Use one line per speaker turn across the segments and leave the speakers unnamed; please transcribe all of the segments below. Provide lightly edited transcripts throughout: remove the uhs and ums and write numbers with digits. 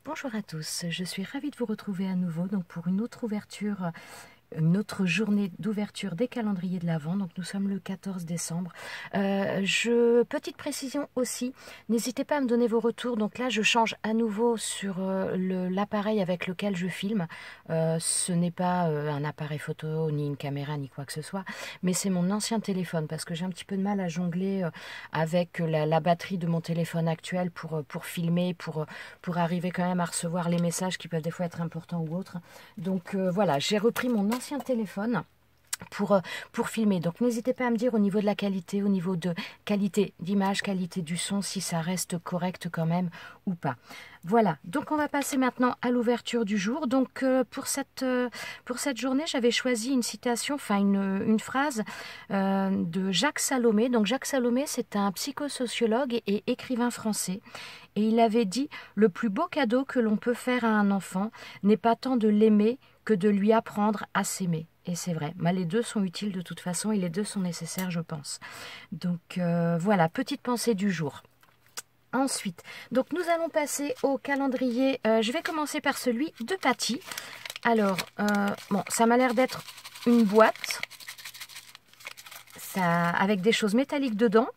Bonjour à tous, je suis ravie de vous retrouver à nouveau donc pour une autre ouverture, une autre journée d'ouverture des calendriers de l'Avent. Donc nous sommes le 14 décembre. Petite précision aussi, n'hésitez pas à me donner vos retours. Donc là je change à nouveau sur l'appareil avec lequel je filme. Ce n'est pas un appareil photo, ni une caméra, ni quoi que ce soit, mais c'est mon ancien téléphone parce que j'ai un petit peu de mal à jongler avec la batterie de mon téléphone actuel pour filmer, pour arriver quand même à recevoir les messages qui peuvent des fois être importants ou autres. Donc voilà, j'ai repris mon ancien téléphone pour filmer. Donc n'hésitez pas à me dire au niveau de la qualité, au niveau de qualité d'image, qualité du son, si ça reste correct quand même ou pas. Voilà, donc on va passer maintenant à l'ouverture du jour. Donc pour cette journée, j'avais choisi une citation, enfin une phrase de Jacques Salomé. Donc Jacques Salomé, c'est un psychosociologue et écrivain français. Et il avait dit « Le plus beau cadeau que l'on peut faire à un enfant n'est pas tant de l'aimer que de lui apprendre à s'aimer. » Et c'est vrai, les deux sont utiles de toute façon et les deux sont nécessaires, je pense. Donc voilà, petite pensée du jour. Ensuite, donc nous allons passer au calendrier. Je vais commencer par celui de Patty. Alors, bon, ça m'a l'air d'être une boîte avec des choses métalliques dedans.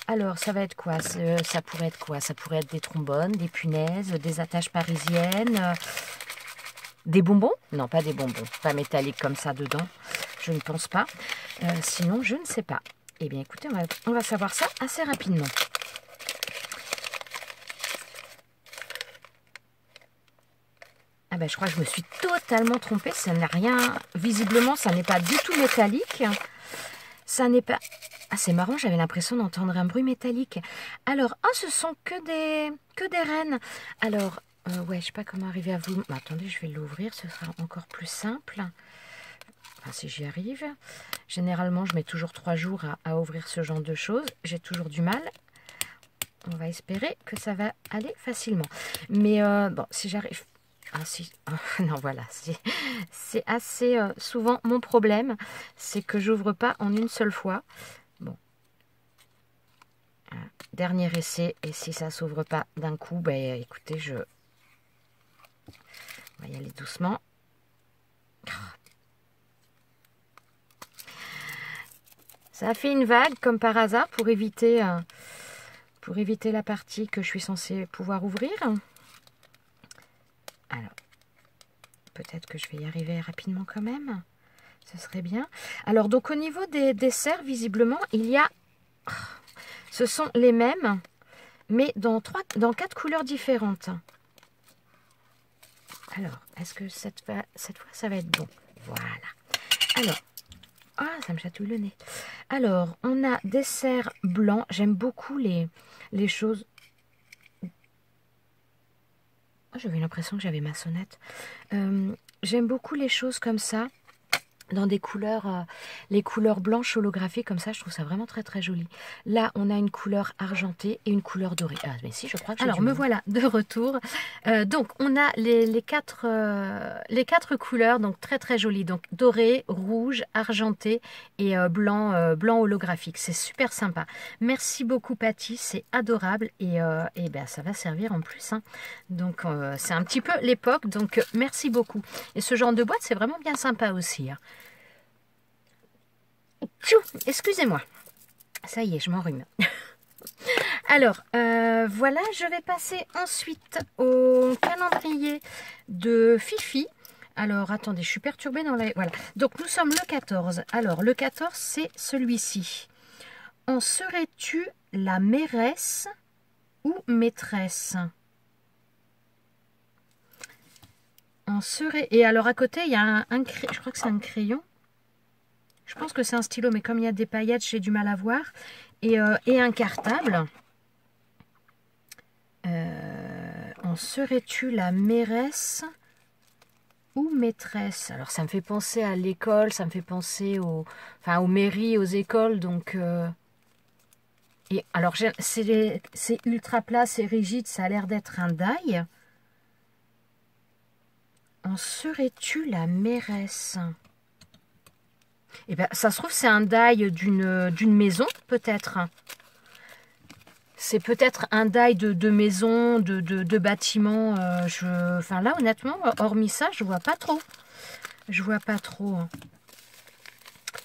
Alors, ça va être quoi? Ça pourrait être quoi? Ça pourrait être des trombones, des punaises, des attaches parisiennes, des bonbons? Non, pas des bonbons, pas métalliques comme ça dedans. Je ne pense pas. Sinon, je ne sais pas. Eh bien, écoutez, on va savoir ça assez rapidement. Ah ben, je crois que je me suis totalement trompée. Ça n'a rien... Visiblement, ça n'est pas du tout métallique. Ça n'est pas... Ah, c'est marrant, j'avais l'impression d'entendre un bruit métallique. Alors, ce sont que des rennes. Alors, ouais, je sais pas comment arriver à vous... attendez, je vais l'ouvrir, ce sera encore plus simple. Enfin, si j'y arrive. Généralement, je mets toujours 3 jours à ouvrir ce genre de choses. J'ai toujours du mal. On va espérer que ça va aller facilement. Mais bon, si j'arrive... Ah si, non voilà, c'est assez souvent mon problème, c'est que j'ouvre pas en une seule fois. Bon, dernier essai, et si ça s'ouvre pas d'un coup, ben écoutez, on va y aller doucement. Ça a fait une vague comme par hasard pour éviter la partie que je suis censée pouvoir ouvrir. Alors, peut-être que je vais y arriver rapidement quand même. Ce serait bien. Alors, donc au niveau des desserts, visiblement, il y a... Ce sont les mêmes, mais dans 4 couleurs différentes. Alors, est-ce que cette fois, ça va être bon? Voilà. Alors, ça me chatouille le nez. Alors, on a dessert blanc. J'aime beaucoup les choses... J'avais l'impression que j'avais ma sonnette. J'aime beaucoup les choses comme ça, dans des couleurs, les couleurs blanches holographiques comme ça, je trouve ça vraiment très très joli. Là, on a une couleur argentée et une couleur dorée. Ah, mais si, je crois que j'ai... Alors, me voilà de retour. Donc, on a les quatre couleurs, donc très très jolies. Donc, doré, rouge, argenté et blanc holographique. C'est super sympa. Merci beaucoup, Patty, c'est adorable et ben, ça va servir en plus. Hein. Donc, c'est un petit peu l'époque, donc merci beaucoup. Et ce genre de boîte, c'est vraiment bien sympa aussi. Hein. Excusez-moi. Ça y est, je m'enrhume. Alors, voilà, je vais passer ensuite au calendrier de Fifi. Alors, attendez, je suis perturbée dans la... Voilà. Donc, nous sommes le 14. Alors, le 14, c'est celui-ci. En serais-tu la mairesse ou maîtresse? En serait... Et alors, à côté, il y a un crayon. Je crois que c'est un crayon. Je pense que c'est un stylo, mais comme il y a des paillettes, j'ai du mal à voir. Et un cartable. En serais-tu la mairesse ou maîtresse? Alors, ça me fait penser à l'école, ça me fait penser aux mairies, aux écoles. Donc, et alors, c'est ultra plat, c'est rigide, ça a l'air d'être un die. En serais-tu la mairesse? Eh bien, ça se trouve, c'est un die d'une maison, peut-être. c'est peut-être un die de maison, de bâtiment. Enfin là, honnêtement, hormis ça, je vois pas trop. Je vois pas trop. Hein.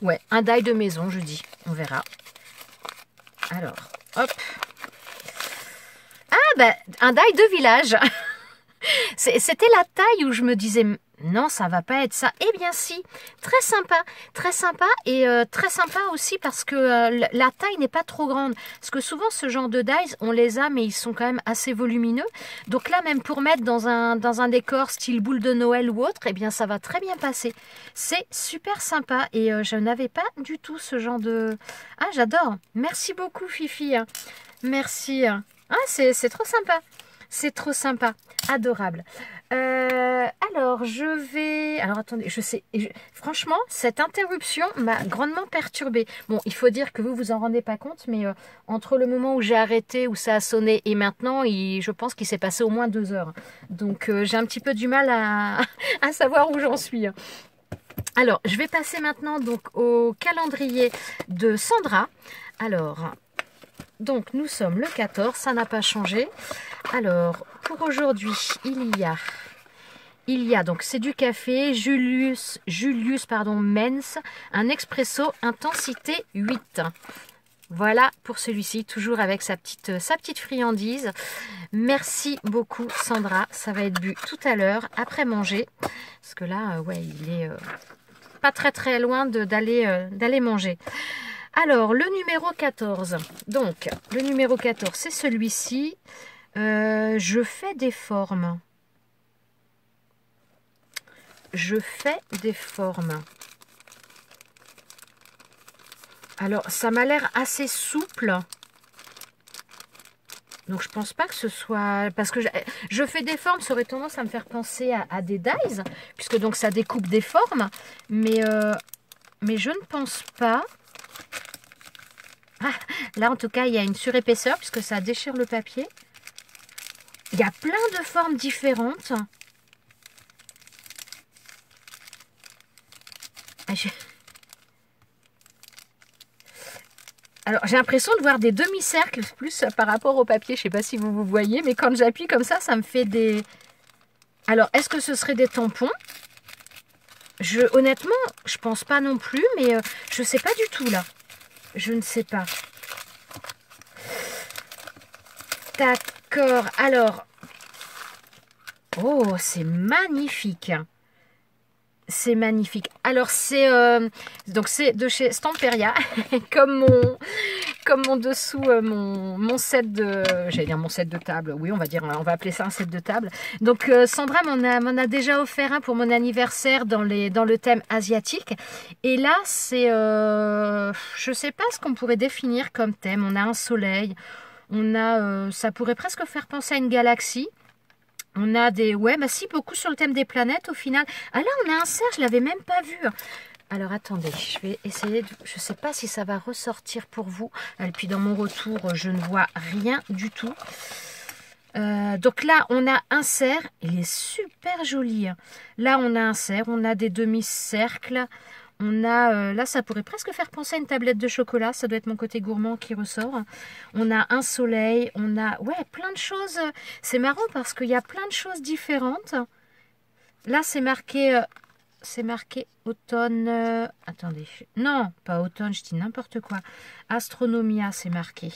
Ouais, un die de maison, je dis. On verra. Alors, hop. Ah, ben, un die de village. C'était la taille où je me disais, non, ça va pas être ça. Eh bien si, très sympa et très sympa aussi parce que la taille n'est pas trop grande. Parce que souvent ce genre de dies, on les a mais ils sont quand même assez volumineux. Donc là même pour mettre dans un décor style boule de Noël ou autre, eh bien ça va très bien passer. C'est super sympa et je n'avais pas du tout ce genre de... Ah j'adore, merci beaucoup Fifi. Merci. Ah c'est trop sympa. C'est trop sympa, adorable. Alors, je vais... Alors, attendez, franchement, cette interruption m'a grandement perturbée. Bon, il faut dire que vous vous en rendez pas compte, mais entre le moment où j'ai arrêté, où ça a sonné, et maintenant, je pense qu'il s'est passé au moins 2 heures. Donc, j'ai un petit peu du mal à savoir où j'en suis. Alors, je vais passer maintenant donc au calendrier de Sandra. Alors... Donc, nous sommes le 14, ça n'a pas changé. Alors, pour aujourd'hui, il y a donc, c'est du café, Julius Mens, un expresso intensité 8. Voilà pour celui-ci, toujours avec sa petite friandise. Merci beaucoup Sandra, ça va être bu tout à l'heure, après manger. Parce que là, ouais, il est pas très loin d'aller manger. Alors, le numéro 14. Donc, le numéro 14, c'est celui-ci. Je fais des formes. Je fais des formes. Alors, ça m'a l'air assez souple. Donc, je pense pas que ce soit... Parce que je fais des formes, ça aurait tendance à me faire penser à des dies. Puisque donc, ça découpe des formes. Mais je ne pense pas... Ah, là, en tout cas, il y a une surépaisseur puisque ça déchire le papier. Il y a plein de formes différentes. Alors, j'ai l'impression de voir des demi-cercles plus par rapport au papier. Je ne sais pas si vous voyez, mais quand j'appuie comme ça me fait des... Alors, est-ce que ce serait des tampons? Honnêtement, je pense pas non plus, mais je ne sais pas du tout, là. Je ne sais pas. D'accord. Alors. Oh, c'est magnifique. C'est magnifique. Alors, c'est de chez Stamperia. comme mon dessous, mon set de... J'allais dire mon set de table. Oui, on va appeler ça un set de table. Donc, Sandra m'en a déjà offert un pour mon anniversaire dans le thème asiatique. Et là, c'est... je sais pas ce qu'on pourrait définir comme thème. On a un soleil. On a... ça pourrait presque faire penser à une galaxie. On a des... Ouais, bah si, beaucoup sur le thème des planètes au final. Ah là, on a un cerf, je l'avais même pas vu. Alors, attendez, je vais essayer de... Je ne sais pas si ça va ressortir pour vous. Et puis, dans mon retour, je ne vois rien du tout. Donc là, on a un cerf. Il est super joli. Là, on a un cerf. On a des demi-cercles. On a... là, ça pourrait presque faire penser à une tablette de chocolat. Ça doit être mon côté gourmand qui ressort. On a un soleil. On a... Ouais, plein de choses. C'est marrant parce qu'il y a plein de choses différentes. Là, c'est marqué... C'est marqué automne... attendez. Non, pas automne, je dis n'importe quoi. Astronomia, c'est marqué.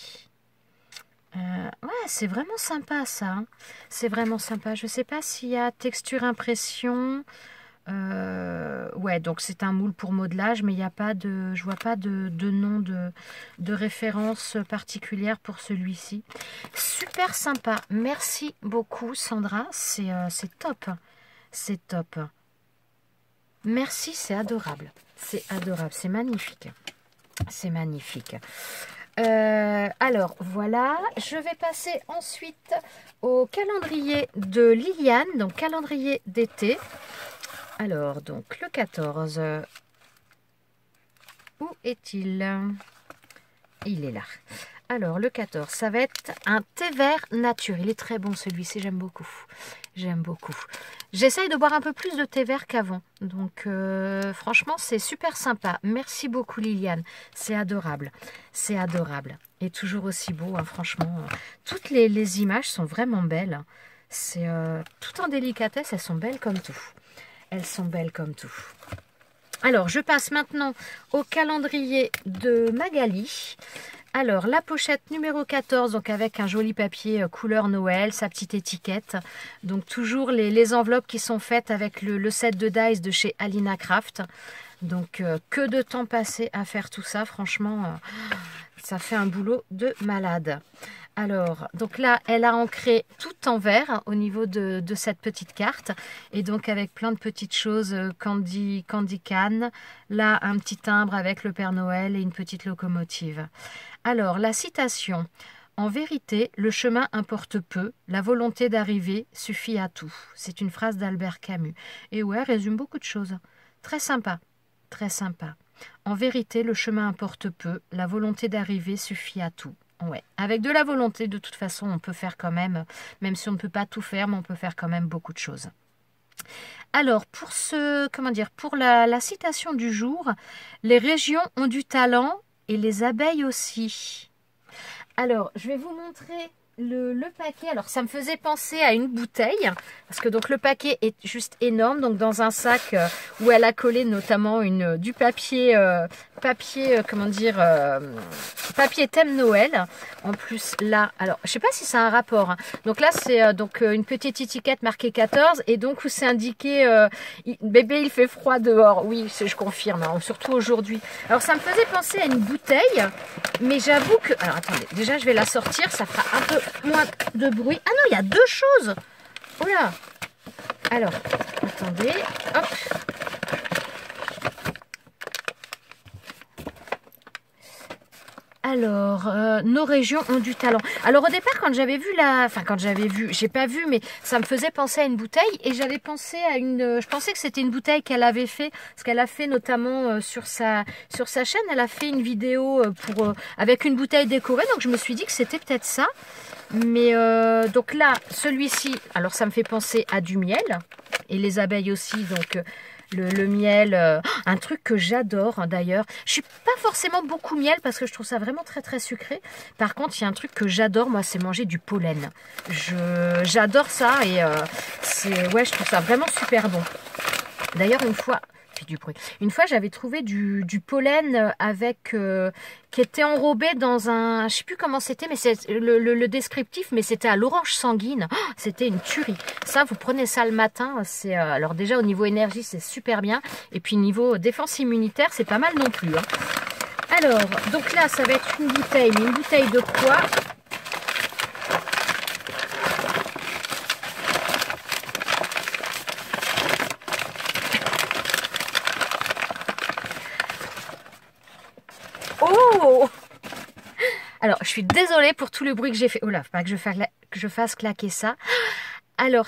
Ouais, c'est vraiment sympa, ça. Hein. C'est vraiment sympa. Je ne sais pas s'il y a texture impression. Ouais, donc c'est un moule pour modelage, mais il n'y a pas de... Je vois pas de nom de référence particulière pour celui-ci. Super sympa. Merci beaucoup, Sandra. C'est top. C'est top. Merci, c'est adorable. C'est adorable, c'est magnifique. C'est magnifique. Alors, voilà. Je vais passer ensuite au calendrier de Liliane, donc calendrier d'été. Alors, donc, le 14. Où est-il? Il est là. Alors, le 14, ça va être un thé vert nature. Il est très bon celui-ci, j'aime beaucoup. J'aime beaucoup. J'essaye de boire un peu plus de thé vert qu'avant. Donc, franchement, c'est super sympa. Merci beaucoup, Liliane. C'est adorable. C'est adorable. Et toujours aussi beau, hein, franchement. Toutes les images sont vraiment belles. C'est tout en délicatesse, elles sont belles comme tout. Elles sont belles comme tout. Alors, je passe maintenant au calendrier de Magali. Alors, la pochette numéro 14, donc avec un joli papier couleur Noël, sa petite étiquette. Donc, toujours les enveloppes qui sont faites avec le set de dice de chez Alina Craft. Donc, que de temps passé à faire tout ça. Franchement, ça fait un boulot de malade. Alors, donc là, elle a ancré tout en vert au niveau de cette petite carte. Et donc, avec plein de petites choses, Candy Can. Là, un petit timbre avec le Père Noël et une petite locomotive. Alors, la citation. En vérité, le chemin importe peu, la volonté d'arriver suffit à tout. C'est une phrase d'Albert Camus. Et ouais, elle résume beaucoup de choses. Très sympa, très sympa. En vérité, le chemin importe peu, la volonté d'arriver suffit à tout. Ouais, avec de la volonté, de toute façon, on peut faire quand même si on ne peut pas tout faire, mais on peut faire quand même beaucoup de choses. Alors, pour pour la citation du jour, les régions ont du talent et les abeilles aussi. Alors, je vais vous montrer le paquet. Alors, ça me faisait penser à une bouteille, parce que donc le paquet est juste énorme. Donc, dans un sac où elle a collé notamment du papier, papier thème Noël. En plus, là, alors, je sais pas si ça a un rapport. Hein. Donc là, c'est donc une petite étiquette marquée 14, et donc où c'est indiqué bébé, il fait froid dehors. Oui, je confirme, hein, surtout aujourd'hui. Alors, ça me faisait penser à une bouteille, mais j'avoue que... Alors, attendez, déjà, je vais la sortir, ça fera un peu moins de bruit. Ah non, il y a deux choses. Oh là. Alors, attendez, hop. Alors, nos régions ont du talent. Alors au départ, quand j'avais vu j'ai pas vu, mais ça me faisait penser à une bouteille, et j'avais pensé à je pensais que c'était une bouteille qu'elle avait fait, parce qu'elle a fait notamment sur sa chaîne, elle a fait une vidéo avec une bouteille décorée, donc je me suis dit que c'était peut-être ça. Mais donc là, celui-ci, alors ça me fait penser à du miel, et les abeilles aussi, donc... Le miel, un truc que j'adore hein, d'ailleurs. Je suis pas forcément beaucoup miel parce que je trouve ça vraiment très très sucré. Par contre, il y a un truc que j'adore, moi, c'est manger du pollen. J'adore ça et je trouve ça vraiment super bon. D'ailleurs, une fois... du bruit. Une fois, j'avais trouvé du pollen qui était enrobé dans un... Je sais plus comment c'était, mais c'est le descriptif, mais c'était à l'orange sanguine. Oh, c'était une tuerie. Ça, vous prenez ça le matin. C'est alors déjà, au niveau énergie, c'est super bien. Et puis, niveau défense immunitaire, c'est pas mal non plus. Hein. Alors, donc là, ça va être une bouteille. Mais une bouteille de quoi ? Oh! Alors, je suis désolée pour tout le bruit que j'ai fait. Oh là, faut pas que je fasse claquer ça. Alors,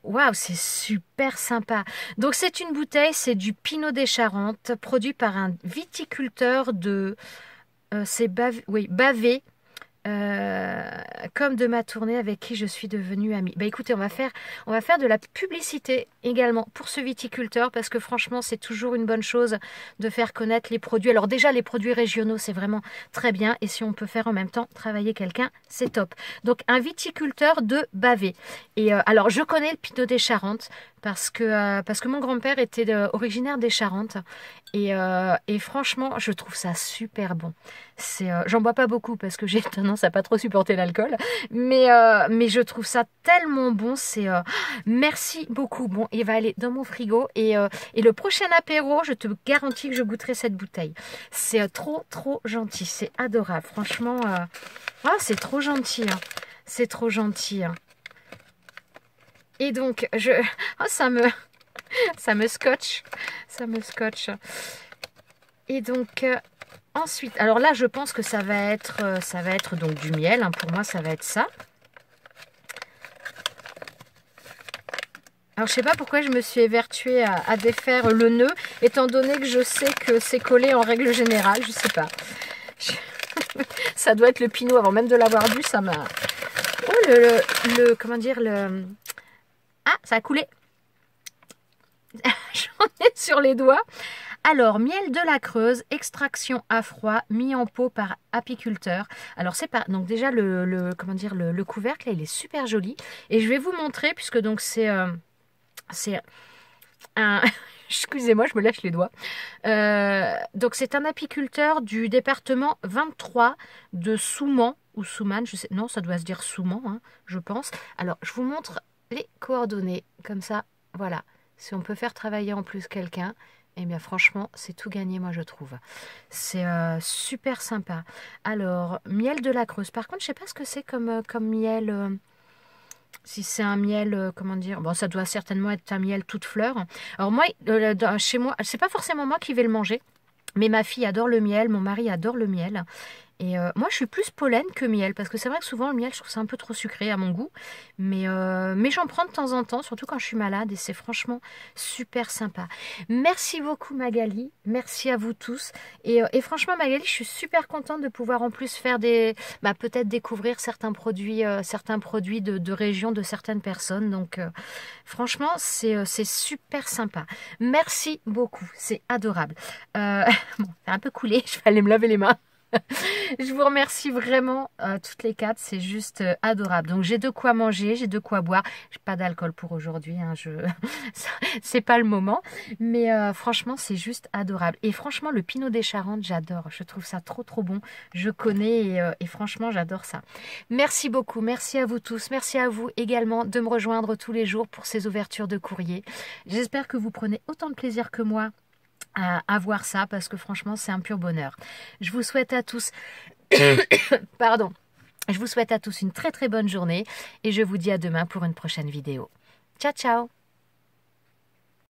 waouh, c'est super sympa. Donc, c'est une bouteille, c'est du Pinot des Charentes, produit par un viticulteur de... c'est Bavé. Comme de ma tournée avec qui je suis devenue amie. Bah écoutez, on va faire de la publicité également pour ce viticulteur, parce que franchement c'est toujours une bonne chose de faire connaître les produits. Alors déjà, les produits régionaux, c'est vraiment très bien, et si on peut faire en même temps travailler quelqu'un, c'est top. Donc un viticulteur de Bavé. Et alors je connais le Pinot des Charentes parce que mon grand-père était originaire des Charentes, et franchement je trouve ça super bon. J'en bois pas beaucoup parce que j'ai tendance à pas trop supporter l'alcool, mais je trouve ça tellement bon. Merci beaucoup. Bon, il va aller dans mon frigo, et le prochain apéro, je te garantis que je goûterai cette bouteille. C'est trop gentil, c'est adorable. Franchement, c'est trop gentil. Hein. C'est trop gentil. Hein. Et donc ça me scotche. Et donc ensuite, alors là, je pense que ça va être donc du miel. Hein. Pour moi, ça va être ça. Alors, je sais pas pourquoi je me suis évertuée à défaire le nœud, étant donné que je sais que c'est collé en règle générale. Je sais pas. Ça doit être le Pinot. Avant même de l'avoir bu, ça m'a... Oh, comment dire, le... Ah, ça a coulé. J'en ai sur les doigts. Alors, miel de la Creuse, extraction à froid, mis en pot par apiculteur. Alors, c'est pas... Donc déjà, comment dire, le couvercle, là, il est super joli. Et je vais vous montrer, puisque donc c'est un... Excusez-moi, je me lâche les doigts. Donc, c'est un apiculteur du département 23 de Souman, ou Souman, je sais... Non, ça doit se dire Souman, hein, je pense. Alors, je vous montre les coordonnées, comme ça, voilà. Si on peut faire travailler en plus quelqu'un... Eh bien franchement, c'est tout gagné, moi je trouve. C'est super sympa. Alors, miel de la Creuse. Par contre, je ne sais pas ce que c'est comme miel. Si c'est un miel, comment dire. Bon, ça doit certainement être un miel toute fleur. Alors moi, chez moi, c'est pas forcément moi qui vais le manger. Mais ma fille adore le miel, mon mari adore le miel. Et moi, je suis plus pollen que miel, parce que c'est vrai que souvent, le miel, je trouve ça un peu trop sucré à mon goût. Mais j'en prends de temps en temps, surtout quand je suis malade, et c'est franchement super sympa. Merci beaucoup Magali, merci à vous tous. Et franchement Magali, je suis super contente de pouvoir en plus faire peut-être découvrir certains produits de région de certaines personnes. Donc franchement, c'est super sympa. Merci beaucoup, c'est adorable. Bon, c'est un peu coulé, je vais aller me laver les mains. Je vous remercie vraiment toutes les quatre, c'est juste adorable. Donc j'ai de quoi manger, j'ai de quoi boire. J'ai pas d'alcool pour aujourd'hui, hein, c'est pas le moment. Mais franchement, c'est juste adorable. Et franchement, le Pinot des Charentes, j'adore. Je trouve ça trop bon. Je connais et franchement, j'adore ça. Merci beaucoup, merci à vous tous. Merci à vous également de me rejoindre tous les jours pour ces ouvertures de courrier. J'espère que vous prenez autant de plaisir que moi à voir ça, parce que franchement c'est un pur bonheur. Je vous souhaite à tous pardon, je vous souhaite à tous une très bonne journée et je vous dis à demain pour une prochaine vidéo. Ciao ciao.